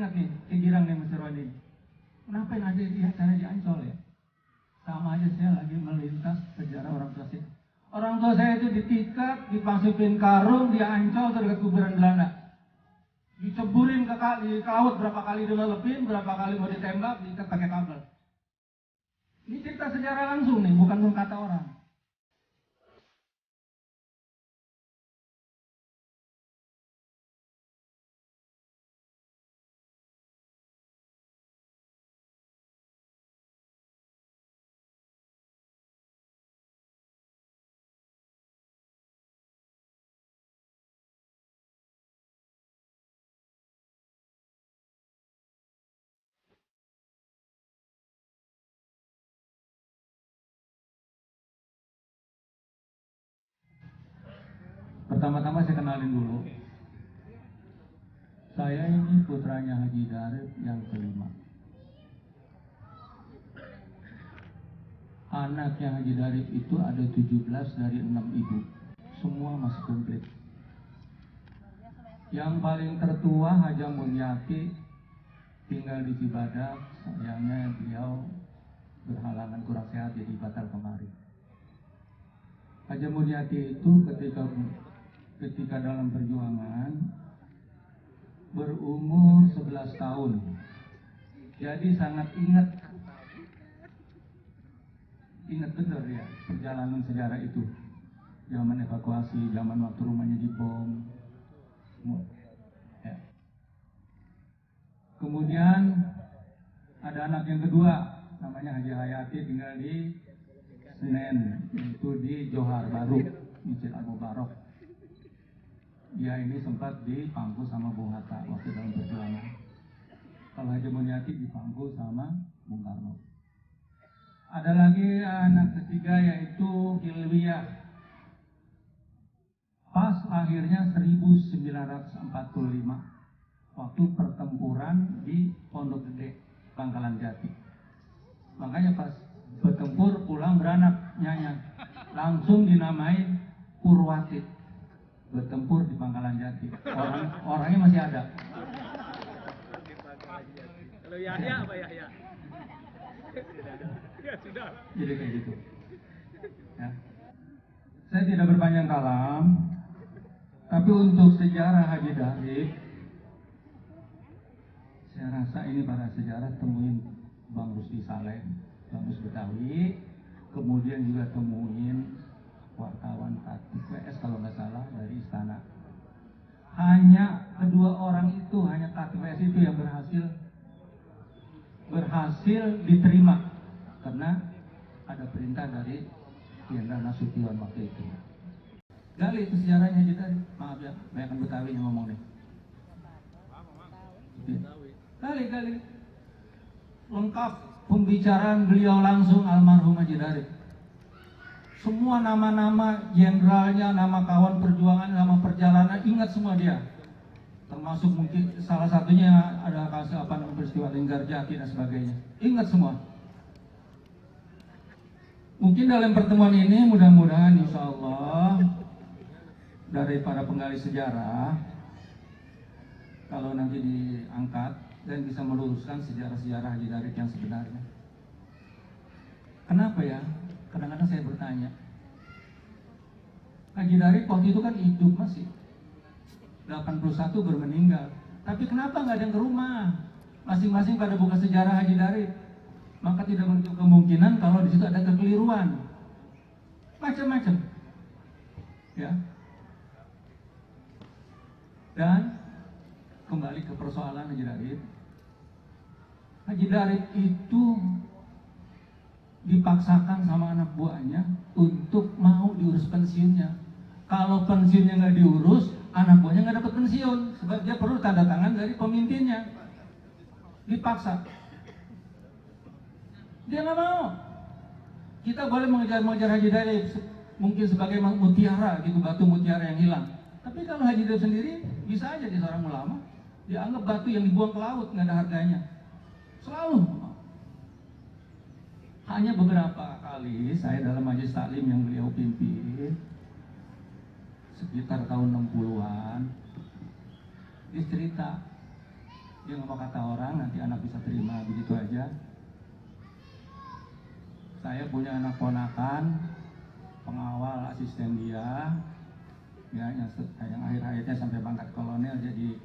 ingat nih, si Girang nih Mr. Wadi. Kenapa yang ada di acara di Ancol ya? Sama aja saya lagi melintas sejarah orang tua saya. Orang tua saya itu ditikat, dipasupin karung, di Ancol dekat kuburan Belanda. Diceburin ke laut, berapa kali dilelepin, berapa kali mau ditembak, diikat pakai kabel. Ini cerita sejarah langsung nih, bukan kata orang. Pertama-tama saya kenalin dulu. Saya ini putranya Haji Darif yang kelima. Anaknya Haji Darif itu ada 17 dari 6 ibu. Semua masih komplit. Yang paling tertua Haja Mulyati tinggal di Cibadak. Sayangnya beliau berhalangan kurang sehat jadi batal kemarin. Haja Mulyati itu ketika dalam perjuangan berumur 11 tahun. Jadi sangat ingat benar ya perjalanan sejarah itu. Zaman evakuasi, zaman waktu rumahnya dibom. Ya. Kemudian ada anak yang kedua, namanya Haji Hayati, tinggal di Senen, itu di Johar Baru, Masjid Al Mubarok. Dia ini sempat dipangku sama Bung Hatta waktu dalam perjuangan. Kalau Haji Mulyati dipangku sama Bung Karno. Ada lagi anak ketiga yaitu Hilwiyah. Pas lahirnya 1945, waktu pertempuran di Pondok Gede, Pangkalan Jati. Makanya pas bertempur pulang beranak nyanya, langsung dinamai Purwati. Bertempur di Pangkalan Jati. Orangnya masih ada. Kalau Yahya apa Yahya? Ya sudah. Jadi kayak gitu. Ya. Saya tidak berpanjang kalam, tapi untuk sejarah Haji Darif, saya rasa ini para sejarah temuin Bang Rusdi Saleh, Bang Mus Betawi, kemudian juga temuin wartawan KTPS kalau nggak salah dari Istana. Hanya kedua orang itu, hanya KTPS itu yang berhasil diterima karena ada perintah dari Jenderal Nasution waktu itu. Gali itu sejarahnya Haji Darif. Maaf ya, banyak Betawi yang ngomong nih. Gali. Lengkap pembicaraan beliau langsung almarhum Haji Darif. Semua nama-nama jenderalnya, nama kawan perjuangan, nama perjalanan, ingat semua dia. Termasuk mungkin salah satunya ada kasus peristiwa Linggarjati dan sebagainya. Ingat semua. Mungkin dalam pertemuan ini mudah-mudahan insya Allah dari para penggali sejarah, kalau nanti diangkat dan bisa meluruskan sejarah-sejarah Haji Darif yang sebenarnya. Kenapa ya? Kadang-kadang saya bertanya. Haji Darif waktu itu kan hidup masih 81 baru meninggal. Tapi kenapa nggak ada yang ke rumah? Masing-masing pada buka sejarah Haji Darif. Maka tidak menutup kemungkinan kalau di situ ada kekeliruan. Macam-macam. Ya. Dan kembali ke persoalan Haji Darif. Haji Darif itu dipaksakan sama anak buahnya untuk mau diurus pensiunnya. Kalau pensiunnya nggak diurus, anak buahnya nggak dapat pensiun, sebab dia perlu tanda tangan dari pemimpinnya. Dipaksa. Dia nggak mau. Kita boleh mengejar Haji Darif mungkin sebagai mutiara gitu, batu mutiara yang hilang. Tapi kalau Haji Darif sendiri bisa aja dia seorang ulama, dianggap batu yang dibuang ke laut, nggak ada harganya. Selalu. Hanya beberapa kali saya dalam majelis taklim yang beliau pimpin sekitar tahun 60-an, dia cerita Dia nggak mau kata orang, nanti anak bisa terima begitu aja. Saya punya anak ponakan, pengawal asisten dia, ya yang akhir-akhirnya sampai pangkat kolonel jadi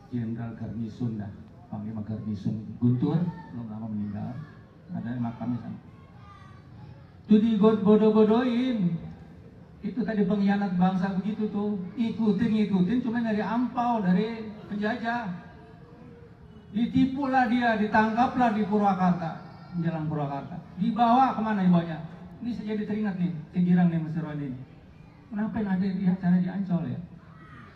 Jenderal Garnisun dah, Panglima Garnisun Guntur, belum lama meninggal, ada makamnya sana. Itu dibodoh-bodohin, itu tadi pengkhianat bangsa begitu tuh, ikutin, cuma dari ampau dari penjajah, ditipulah dia, ditangkaplah di Purwakarta, menjelang Purwakarta, dibawa kemana ibanya? Ini saya jadi teringat nih, Kegirang nih Mesir ini. Kenapa ada dia cara di Ancol ya?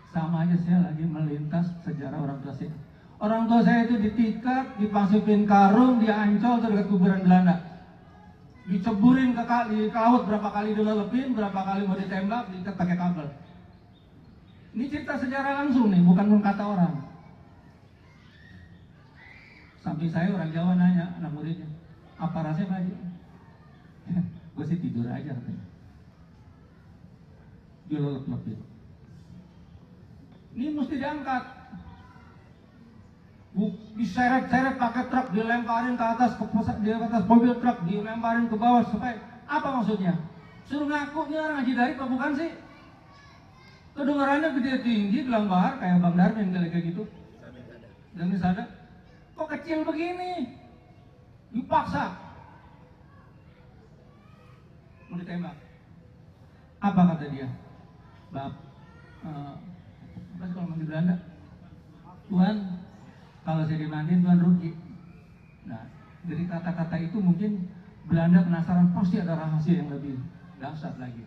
Sama aja saya lagi melintas sejarah orang tua saya. Orang tua saya itu ditikat, dipasupin karung, di Ancol dekat kuburan Belanda. Diceburin ke laut, berapa kali dilelepin, berapa kali mau ditembak, diikat pakai kabel. Ini cerita sejarah langsung nih, bukan kata orang. Sampai saya orang Jawa nanya anak muridnya, apa rasanya Pak Haji? Gue sih tidur aja katanya. Dilelep-lepin. Ini mesti diangkat. Diseret-seret pakai truk, dilemparin ke atas, di atas mobil truk, dilemparin ke bawah supaya apa maksudnya? Suruh ngaku ini orang Haji Darik apa bukan sih? Kedengarannya gede tinggi, gelang bahar kayak Bang Darmin kayak gitu. Dan misalnya, kok kecil begini? Dipaksa. Mau ditembak. Apa kata dia? Apa sih kalau manggil Belanda? Tuhan, kalau saya dimandiin Tuhan rugi. Nah, dari kata-kata itu mungkin Belanda penasaran, pasti ada rahasia yang lebih dahsyat lagi.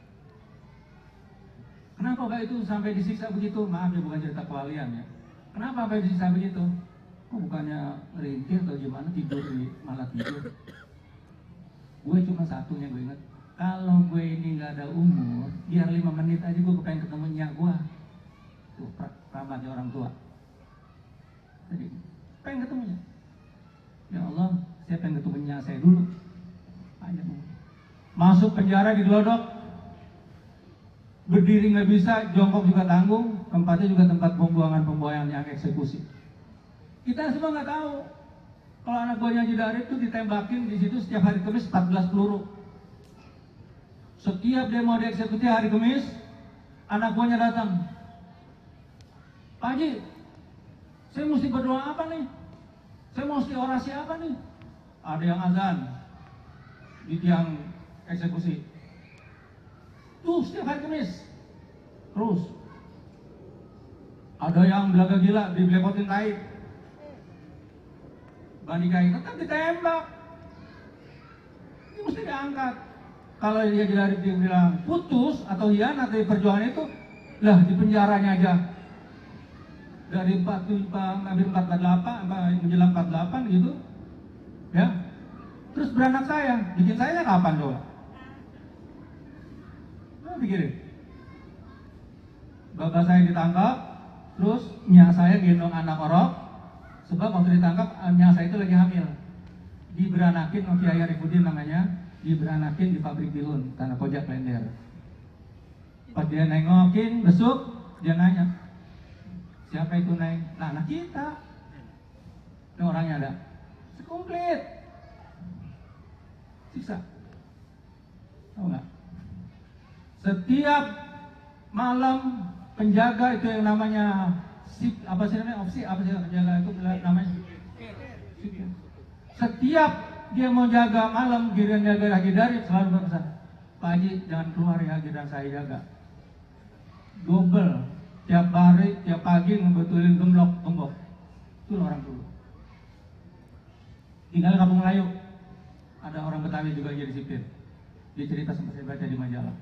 Kenapa Pak itu sampai disiksa begitu? Maaf ya, bukan cerita kewalian ya. Kenapa Pak disiksa begitu? Kok bukannya rintir atau gimana, malah tidur. Gue cuma satunya gue ingat, kalau gue ini gak ada umur, biar 5 menit aja gue pengen ketemu nyak gue. Tuh, rahmatnya orang tua. Jadi, pengen ketemunya. Ya Allah, saya pengen ketemu nyak saya dulu. Masuk penjara digelodok. Berdiri nggak bisa, jongkok juga tanggung. Tempatnya juga tempat pembuangan yang eksekusi. Kita semua nggak tahu kalau anak buahnya Haji Darik itu ditembakin di situ setiap hari Kamis 14 peluru. Setiap dia mau dieksekusi hari Kamis, anak buahnya datang. Pak Haji, saya mesti berdoa apa nih? Saya mesti orasi apa nih? Ada yang azan di tiang eksekusi. Tuh setiap hari Kamis. Terus ada yang belaga gila dibelepotin tai. Bandikai tetap ditembak. Ini mesti diangkat. Kalau dia dari dia bilang putus atau hianat dari perjuangan itu, lah di penjaranya aja. Dari 48 menjelang 48 gitu. Ya. Terus beranak saya, bikin saya kapan coba? Pikirin. Bapak saya ditangkap, terus nyak saya gendong anak orok, sebab waktu ditangkap nyak saya itu lagi hamil. Diberanakin, Kiai Arifudin namanya, diberanakin di pabrik Bilun, Tanah Kojak Klender. Pas dia nengokin, besuk, dia nanya, siapa itu neng? Nah, anak kita. Ini orangnya ada. Komplit. Siksa. Tahu nggak? Setiap malam penjaga itu yang namanya apa sih penjaga itu namanya setiap dia mau jaga malam giliran jaga Haji Darik selalu berpesan, Pak Haji jangan keluar ya giliran saya jaga. Double tiap hari tiap pagi ngebetulin gembok. Itu orang dulu. Tinggal Kampung Melayu ada orang Betawi juga jadi sipir. Dia cerita sempat saya baca di majalah.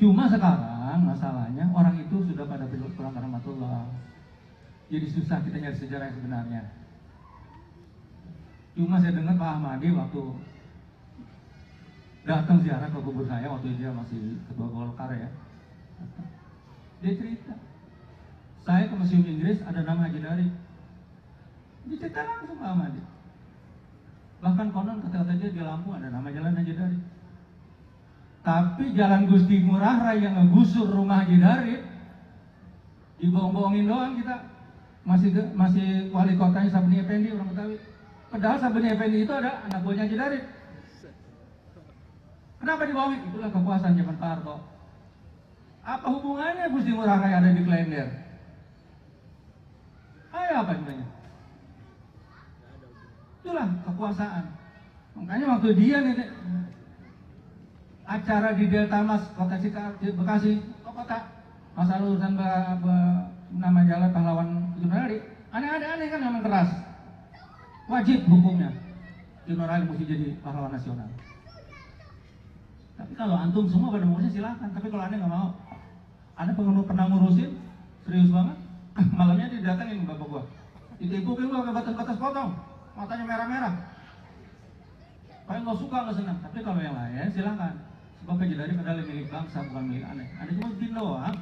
Cuma sekarang masalahnya orang itu sudah pada pulang ke rahmatullah. Jadi susah kita nyari sejarah yang sebenarnya. Cuma saya dengar Pak Ahmadi waktu datang ziarah ke kubur saya waktu dia masih ketua Golkar ya. Dia cerita, saya ke Museum Inggris ada nama Haji Darik. Dia cerita langsung Pak Ahmadi. Bahkan konon kata-kata dia di Lampung ada nama jalan Haji Darik. Tapi jalan Gusti Ngurah Rai yang ngegusur rumah Haji Darik, dibohong-bohongin doang kita. masih wali kotanya Sabeni Effendi, orang Betawi. Padahal Sabeni Effendi itu ada anak buahnya Haji Darip. Kenapa dibawa? Itulah kekuasaan zaman Pak Harto. Apa hubungannya Gusti Ngurah Rai ada di Klender? Ayo apa sebenarnya? Itulah kekuasaan. Makanya waktu dia nih acara di Delta Mas Kota Bekasi, kota masalah urusan nama jalan pahlawan Junarali, aneh-aneh kan memang keras. Wajib hukumnya Junarali mesti jadi pahlawan nasional. Tapi kalau antum semua pada ngurusnya silakan. Tapi kalau aneh nggak mau, aneh pernah ngurusin serius banget. Malamnya didatengin bapak gua, ditipukin gua ke batas-batas potong, matanya merah-merah. Paling nggak suka nggak senang. Tapi kalau yang lain silakan. Sebab Haji Darip adalah milik bangsa, bukan milik aneh. Aneh cuma bikin doang.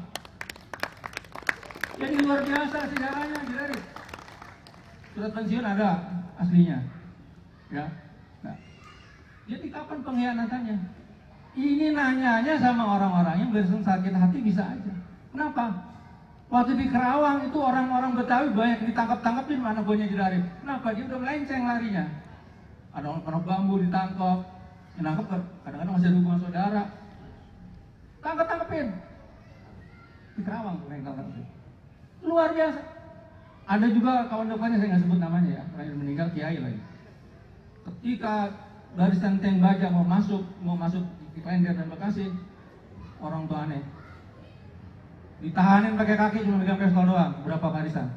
Jadi luar biasa sejarahnya Haji Darip. Surat pensiun ada aslinya, ya. Nah, jadi kapan pengkhianatannya? Ini nanyanya sama orang-orang yang berseng sakit hati bisa aja. Kenapa? Waktu di Kerawang itu orang-orang Betawi banyak ditangkap-tangkapin mana buahnya Haji Darip. Kenapa? Dia udah melenceng larinya. Ada orang penuh bambu ditangkap, menangkap kadang-kadang masih ada hubungan saudara. Tangkap-tangkapin. Di Kerawang tuh yang tangkap. Luar biasa. Ada juga kawan depannya, saya nggak sebut namanya ya, terakhir meninggal Kiai lagi. Ketika barisan tank baja mau masuk di Klender dan Bekasi, orang tua aneh ditahanin pakai kaki, cuma megang pistol doang, berapa barisan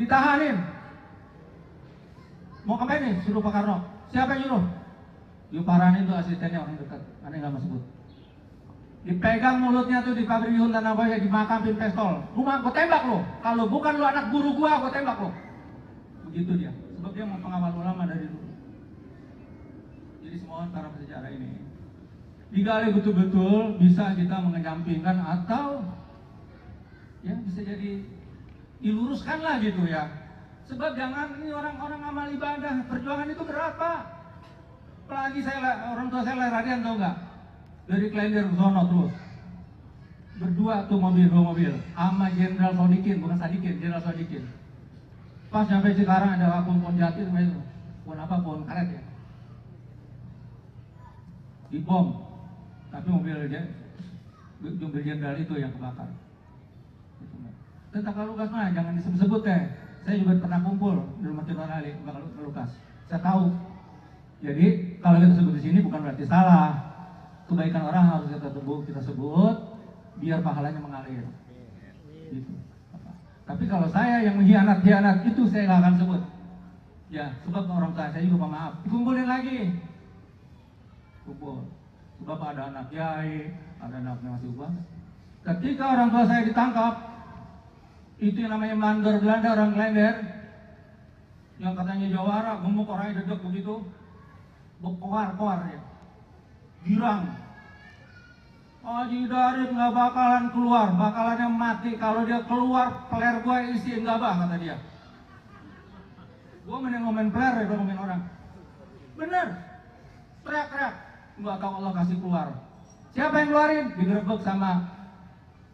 ditahanin. Mau kemana nih? Suruh Pak Karno. Siapa yang nyuruh? Yuparani itu asistennya orang dekat, aneh nggak mau sebut. Dipegang mulutnya tuh di pabrik Yun Tanah Abang, dimakamin pistol. Rumah gue tembak lo. Kalau bukan lo anak guru gua, gue tembak lo. Begitu dia. Sebab dia mau pengawal ulama dari dulu. Jadi semua para sejarah ini digali betul-betul, bisa kita mengenyampingkan atau ya bisa jadi diluruskan lah gitu ya. Sebab jangan ini orang-orang amal ibadah, perjuangan itu berat Pak. Apalagi orang tua saya larian tau nggak? Dari Klender ke sono terus. Berdua tuh dua mobil. Sama Jenderal Sodikin, bukan Sadikin, Jenderal Sodikin. Pas sampai sekarang ada pohon jati sama itu. Pohon apa? Pohon karet ya. Dibom. Tapi mobil Jenderal itu yang kebakar. Tentang Lukas mah jangan disebut-sebut deh. Saya juga pernah kumpul di rumah Tino Ali, bakal Lukas. Saya tahu. Jadi kalau kita sebut di sini bukan berarti salah. Kebaikan orang harus kita sebut biar pahalanya mengalir. Gitu. Tapi kalau saya yang mengkhianat itu saya nggak akan sebut. Ya, sebab orang tua saya juga maaf. Dikumpulin lagi. Kumpul. Sebab ada anak kiai, ada anaknya masih ubah. Ketika orang tua saya ditangkap, itu yang namanya mandor Belanda, orang Klender, yang katanya jawara, gemuk orangnya dedek begitu, berkoar-koar ya. Girang. Haji Darip nggak bakalan keluar, bakalannya mati. Kalau dia keluar, peler gua isi enggak kata dia. Gua mending ngomongin peler daripada ngomongin orang. Bener, teriak-teriak. Nggak tahu Allah kasih keluar. Siapa yang keluarin? Digerebek sama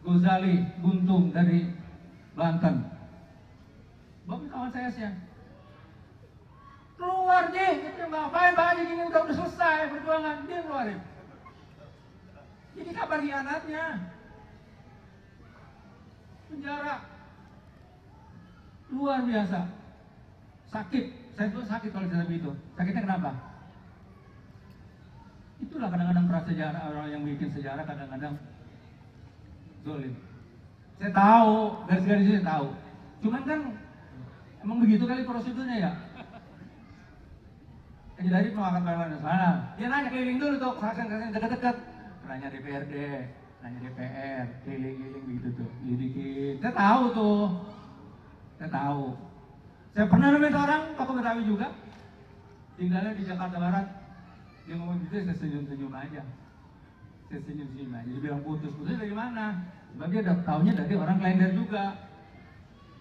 Gozali Guntung dari Banten. Bapak kawan saya sih. Keluar Ji, itu ngapain Pak Haji gini udah selesai perjuangan, dia keluarin. Jadi kapan hianatnya? Penjara luar biasa. Sakit, saya tuh sakit kalau cerita begitu. Sakitnya kenapa? Itulah kadang-kadang prasejarah, orang yang bikin sejarah kadang-kadang zolim. Saya tahu, garis-garis saya tahu. Cuman kan emang begitu kali prosedurnya ya. Haji Darip mau akan pahlawan nasional. Dia nanya keliling dulu tuh, saksian-saksian dekat-dekat. Nanya DPRD, nanya DPR, keliling-keliling begitu tuh. Lidikin. Saya tahu tuh. Saya tahu. Saya pernah nemuin orang, tokoh Betawi juga. Tinggalnya di Jakarta Barat. Dia ngomong gitu, saya senyum-senyum aja. Saya senyum-senyum aja. Dia bilang putus-putus dari mana? Sebab dia udah tahunya dari orang Klender juga.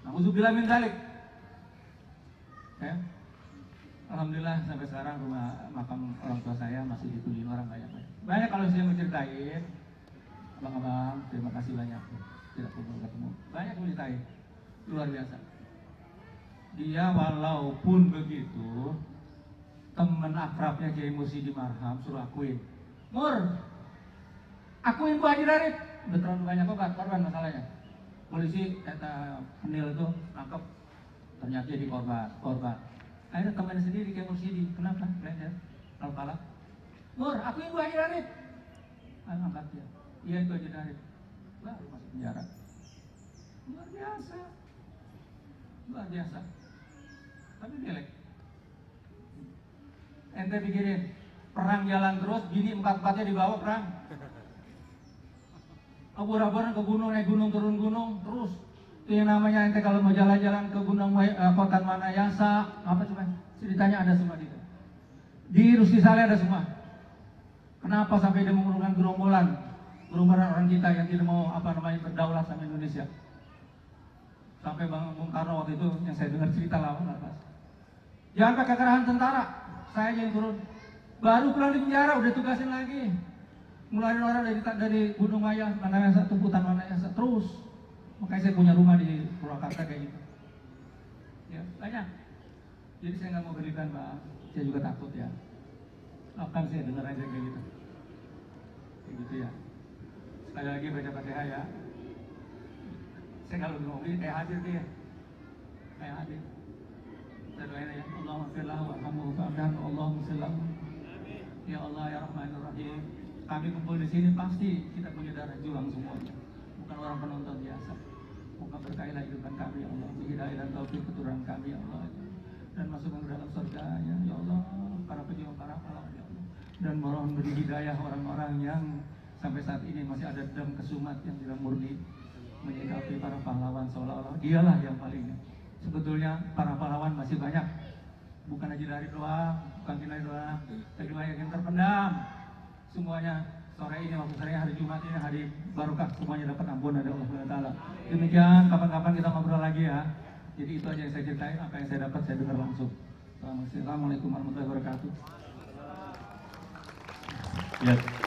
Na'udzubillah min dzalik. Ya. Alhamdulillah sampai sekarang rumah makam orang tua saya masih dikunjungi orang banyak. Banyak kalau saya mau ceritain, abang-abang terima kasih banyak. Tidak perlu ketemu. Banyak mau ceritain, luar biasa. dia walaupun begitu, teman akrabnya Kiai Mursyidi Marham suruh akuin. Mur, akuin Bu Haji Darip. Udah terlalu banyak korban masalahnya. Polisi kata penil itu nangkep, ternyata jadi korban. Akhirnya temannya sendiri Kiai Mursyidi, kenapa? Kalian kalau kalah, Mur, akuin Bu Haji Darip. Angkat dia, iya itu Haji Darip. Baru masuk penjara. Luar biasa. Tapi jelek. Ente pikirin, perang jalan terus, gini 4-4-nya dibawa perang. Abur-aburan ke gunung, naik gunung, turun gunung, terus. Itu yang namanya ente kalau mau jalan-jalan ke gunung Kota Manayasa, apa coba? Ceritanya ada semua di situ. Di Ruski Saleh ada semua. Kenapa sampai dia mengurungkan gerombolan orang kita yang tidak mau berdaulat sama Indonesia? Sampai Bung Karno waktu itu yang saya dengar cerita lama pas. Jangan pakai kekerasan tentara, saya yang turun. Baru pulang di penjara udah tugasin lagi. Ngeluarin orang dari Gunung Manayasa, tumputan Manayasa terus. Makanya saya punya rumah di Purwakarta kayak gitu. Ya, banyak. Jadi saya nggak mau berlebihan, Pak. Saya juga takut ya. Akan saya dengar aja kayak gitu. Kayak gitu ya. Sekali lagi baca Fatihah ya. Saya kalau ngomongin kayak hadir dia. Kayak hadir. Saya doain ya. Allahumma firlahu warhamhu fa'amdahu Allahumma sallahu. Ya Allah ya Rahmanir Rahim. Kami kumpul di sini pasti kita punya darah juang semuanya. Bukan orang penonton biasa. Moga berkailah hidupan kami ya Allah. Hidayah dan taufik keturunan kami ya Allah. Dan masukkan ke dalam surganya ya Allah. Para pejuang, para pahlawan ya Allah. Dan mohon beri hidayah orang-orang yang sampai saat ini masih ada dendam kesumat yang tidak murni menyikapi para pahlawan, seolah-olah dialah yang paling. Sebetulnya para pahlawan masih banyak, bukan Haji Darip doang, bukan Kinai doang, tapi banyak yang terpendam. Semuanya sore ini, waktu saya hari Jumat ini hari barokah, semuanya dapat ampun dari Allah Subhanahu wa taala. Demikian, kapan-kapan kita ngobrol lagi ya. Jadi itu aja yang saya ceritain, apa yang saya dapat saya dengar langsung. Assalamualaikum warahmatullahi wabarakatuh. Ya.